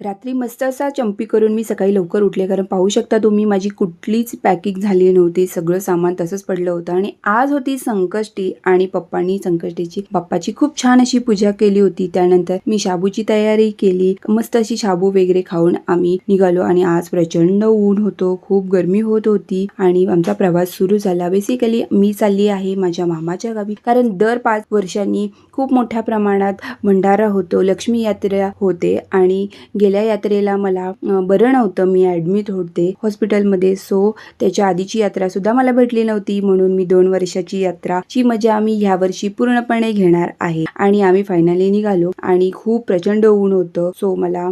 रात्री मस्त असा चंपी करून मी सकाळी लवकर उठले, कारण पाहू शकता तुम्ही माझी कुठलीच पॅकिंग झाली नव्हती. सगळं सामान तसंच पडलं होतं आणि आज होती संकष्टी आणि पप्पांनी संकष्टीची बाप्पाची खूप छान अशी पूजा केली होती. त्यानंतर मी शाबूची तयारी केली. मस्त अशी शाबू वगैरे खाऊन आम्ही निघालो आणि आज प्रचंड ऊन होतं, खूप गरमी होत होती आणि आमचा प्रवास सुरू झाला. बेसिकली मी चालली आहे माझ्या मामाच्या गावी, कारण दर 5 वर्षांनी खूप मोठ्या प्रमाणात भंडारा होतो, लक्ष्मी यात्रा होते आणि गेल्या यात्रेला मला बरं नव्हतं, मी ॲडमिट होते हॉस्पिटलमध्ये. सो त्याच्या आधीची यात्रा सुद्धा मला भेटली नव्हती, म्हणून मी 2 वर्षाची यात्राची मजा मी ह्या वर्षी पूर्णपणे घेणार आहे. आणि आम्ही फायनली निघालो आणि खूप प्रचंड ऊन होतं. सो मला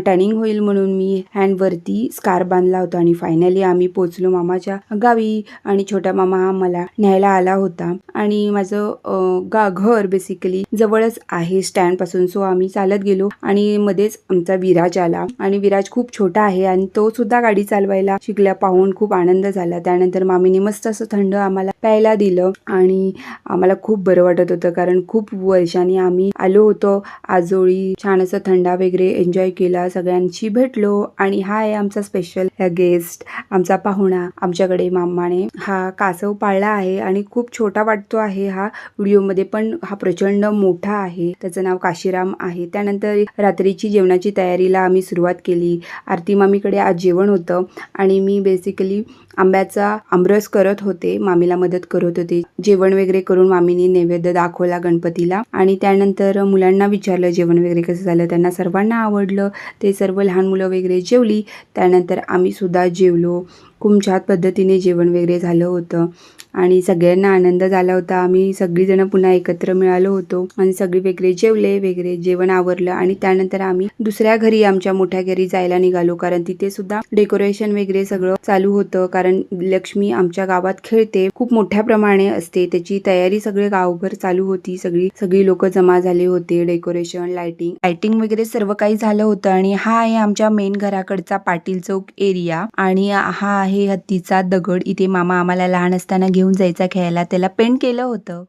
टॅनिंग होईल म्हणून मी हँडवरती स्कार्फ बांधला होता आणि फायनली आम्ही पोचलो मामाच्या गावी आणि छोटा मामा हा मला न्यायला आला होता आणि माझं घर बेसिकली जवळच आहे स्टँड पासून. सो आम्ही चालत गेलो आणि मध्येच आमचा विराज आला आणि विराज खूप छोटा आहे आणि तो सुद्धा गाडी चालवायला शिकला, पाहून खूप आनंद झाला. त्यानंतर मामीने मस्त असं थंड आम्हाला प्यायला दिलं आणि आम्हाला खूप बरं वाटत होतं, कारण खूप वर्षांनी आम्ही आलो होतो आजोळी. छान असं थंडा वगैरे एन्जॉय केला, सगळ्यांशी भेटलो आणि हा आहे आमचा स्पेशल गेस्ट, आमचा पाहुणा. आमच्याकडे मामाने हा कासव पाळला आहे आणि खूप छोटा वाटतो आहे हा व्हिडिओमध्ये, पण हा प्रचंड मोठा आहे. त्याचं नाव काशीराम आहे. त्यानंतर रात्रीची जेवणाची तयारीला आम्ही सुरुवात केली. आरती मामीकडे आज जेवण होतं आणि मी बेसिकली आंब्याचा आमरस करत होते, मामीला मदत करत होते. जेवण वगैरे करून मामीने नैवेद्य दाखवला गणपतीला आणि त्यानंतर मुलांना विचारलं जेवण वगैरे कसं झालं. त्यांना सर्वांना आवडलं. ते सर्व लहान मुलं वगैरे जेवली. त्यानंतर आम्ही सुद्धा जेवलो. खूप छान पद्धतीने जेवण वगैरे झालं होतं आणि सगळ्यांना आनंद झाला होता. आम्ही सगळीजण पुन्हा एकत्र मिळालो होतो आणि सगळे वगैरे जेवले वगैरे, जेवण आवरलं आणि त्यानंतर आम्ही दुसऱ्या घरी, आमच्या मोठ्या घरी जायला निघालो, कारण तिथे सुद्धा डेकोरेशन वगैरे सगळं चालू होतं. कारण लक्ष्मी आमच्या गावात खेळते, खूप मोठ्या प्रमाणे असते, त्याची तयारी सगळे गावभर चालू होती. सगळी लोक जमा झाले होते. डेकोरेशन, लाइटिंग वगैरे सर्व काही झालं होतं. आणि हा आहे आमच्या मेन घराकडचा पाटील चौक एरिया आणि हा आहे हत्तीचा दगड. इथे मामा आम्हाला लहान असताना घेऊन जायचा खेळायला, त्याला पेंट केलं होतं.